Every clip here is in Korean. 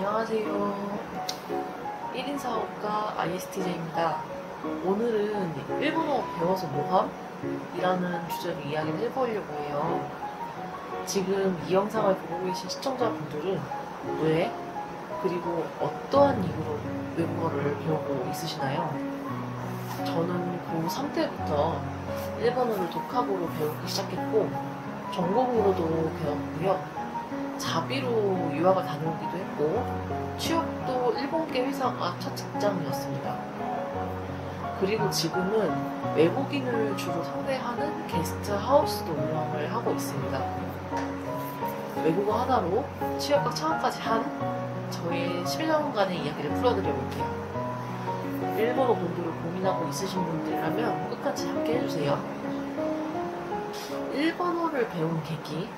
안녕하세요. 1인 사업가 ISTJ입니다. 오늘은 일본어 배워서 뭐함? 이라는 주제로 이야기를 해보려고 해요. 지금 이 영상을 보고 계신 시청자분들은 왜, 그리고 어떠한 이유로 외국어를 배우고 있으시나요? 저는 고3 때부터 일본어를 독학으로 배우기 시작했고 전공으로도 배웠고요. 자비로 유학을 다녀오기도 했고 취업도 일본계 회사가 첫 직장이었습니다. 그리고 지금은 외국인을 주로 상대하는 게스트하우스도 운영을 하고 있습니다. 외국어 하나로 취업과 창업까지 한 저의 11년간의 이야기를 풀어드려 볼게요. 일본어 공부를 고민하고 있으신 분들이라면 끝까지 함께 해주세요. 일본어를 배운 계기,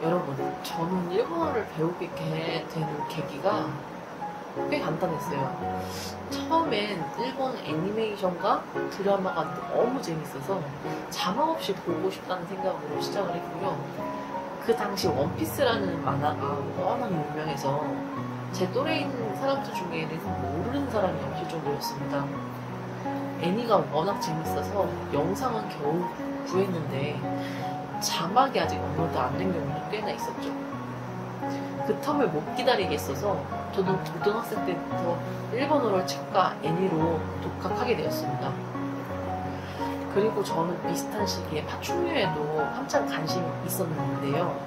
여러분, 저는 일본어를 배우게 된 계기가 꽤 간단했어요. 처음엔 일본 애니메이션과 드라마가 너무 재밌어서 자막 없이 보고 싶다는 생각으로 시작을 했고요. 그 당시 원피스라는 만화가 워낙 유명해서 제 또래인 사람들 중에는 모르는 사람이 없을 정도였습니다. 애니가 워낙 재밌어서 영상은 겨우 구했는데 자막이 아직 업로드 안 된 경우도 꽤나 있었죠. 그 텀을 못 기다리겠어서 저는 고등학생 때부터 일본어를 책과 애니로 독학하게 되었습니다. 그리고 저는 비슷한 시기에 파충류에도 한참 관심이 있었는데요.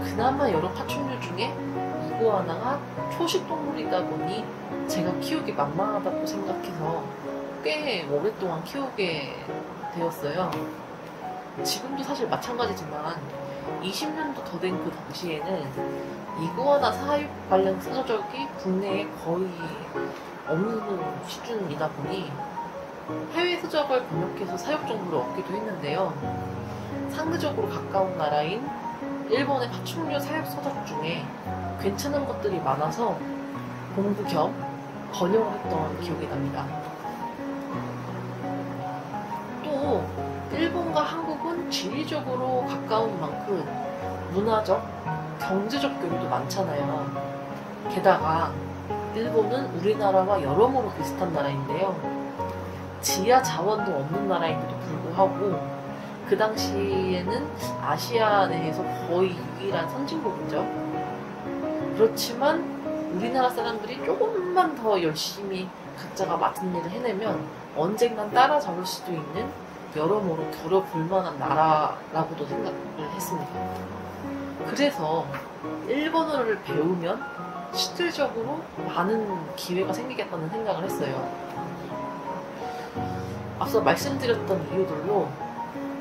그나마 여러 파충류 중에 이구아나가 초식동물이다 보니 제가 키우기 만만하다고 생각해서 꽤 오랫동안 키우게 되었어요. 지금도 사실 마찬가지지만 20년도 더 된 그 당시에는 이구아나 사육 관련 서적이 국내에 거의 없는 수준이다 보니 해외 서적을 번역해서 사육 정보를 얻기도 했는데요. 상대적으로 가까운 나라인 일본의 파충류 사육 서적 중에 괜찮은 것들이 많아서 공부 겸 번역을 했던 기억이 납니다. 또 일본과 한국은 지리적으로 가까운 만큼 문화적, 경제적 교류도 많잖아요. 게다가 일본은 우리나라와 여러모로 비슷한 나라인데요. 지하 자원도 없는 나라인데도 불구하고 그 당시에는 아시아 내에서 거의 유일한 선진국이죠. 그렇지만 우리나라 사람들이 조금만 더 열심히 각자가 맡은 일을 해내면 언젠간 따라잡을 수도 있는 여러모로 겨뤄볼 만한 나라라고도 생각을 했습니다. 그래서 일본어를 배우면 실질적으로 많은 기회가 생기겠다는 생각을 했어요. 앞서 말씀드렸던 이유들로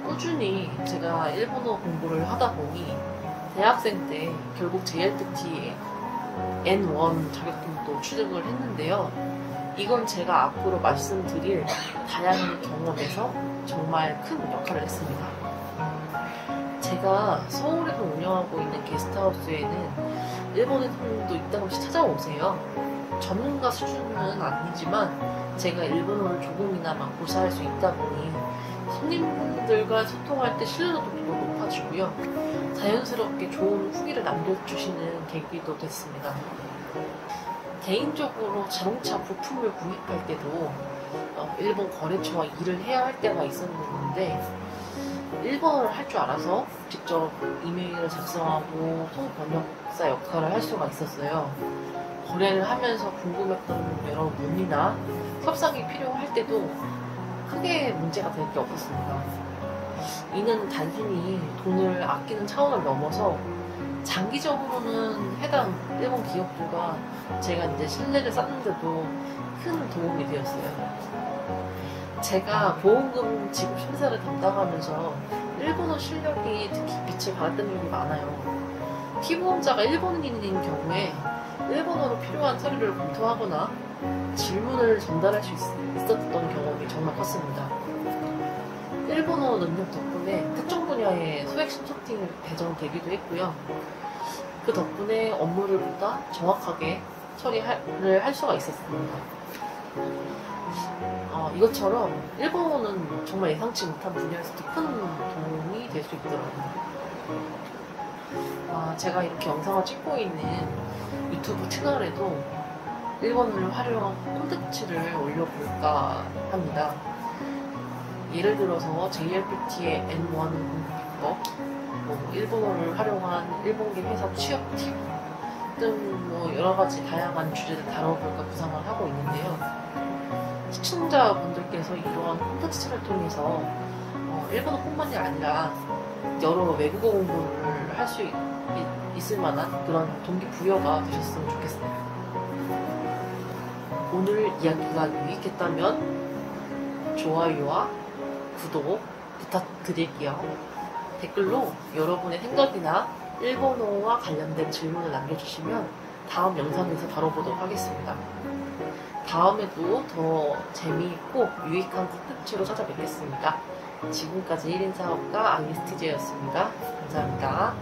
꾸준히 제가 일본어 공부를 하다 보니 대학생 때 결국 JLPT N1 자격증도 취득을 했는데요. 이건 제가 앞으로 말씀드릴 다양한 경험에서 정말 큰 역할을 했습니다. 제가 서울에서 운영하고 있는 게스트하우스에는 일본인 손님도 이따금씩 찾아오세요. 전문가 수준은 아니지만 제가 일본어를 조금이나마 고사할 수 있다 보니 손님들과 소통할 때 신뢰도도 높아지고요. 자연스럽게 좋은 후기를 남겨주시는 계기도 됐습니다. 개인적으로 자동차 부품을 구입할 때도 일본 거래처와 일을 해야 할 때가 있었는데 일본어를 할 줄 알아서 직접 이메일을 작성하고 통번역사 역할을 할 수가 있었어요. 거래를 하면서 궁금했던 여러 문의나 협상이 필요할 때도 크게 문제가 될 게 없었습니다. 이는 단순히 돈을 아끼는 차원을 넘어서 장기적으로는 해당 일본 기업들과 제가 이제 신뢰를 쌓는데도 큰 도움이 되었어요. 제가 보험금 지급 심사를 담당하면서 일본어 실력이 특히 빛을 발했던 적이 많아요. 피보험자가 일본인인 경우에 일본어로 필요한 서류를 검토하거나 질문을 전달할 수 있었던 경험이 정말 컸습니다. 일본어 능력 덕분에 특정 분야의 소액 컨설팅이 배정되기도 했고요. 그 덕분에 업무를 보다 정확하게 처리를 할 수가 있었습니다. 이것처럼 일본어는 정말 예상치 못한 분야에서도 큰 도움이 될 수 있더라고요. 제가 이렇게 영상을 찍고 있는 유튜브 채널에도 일본어를 활용한 콘텐츠를 올려볼까 합니다. 예를 들어서 JLPT의 N1 공부 비법, 일본어를 활용한 일본계 회사 취업 팁 등 여러 가지 다양한 주제를 다뤄볼까 구상을 하고 있는데요. 시청자분들께서 이러한 콘텐츠를 통해서 일본어뿐만이 아니라 여러 외국어 공부를 할 수 있을 만한 그런 동기부여가 되셨으면 좋겠어요. 오늘 이야기가 유익했다면 좋아요와 구독 부탁드릴게요. 댓글로 여러분의 생각이나 일본어와 관련된 질문을 남겨주시면 다음 영상에서 다뤄보도록 하겠습니다. 다음에도 더 재미있고 유익한 콘텐츠로 찾아뵙겠습니다. 지금까지 1인 사업가 ISTJ였습니다. 감사합니다.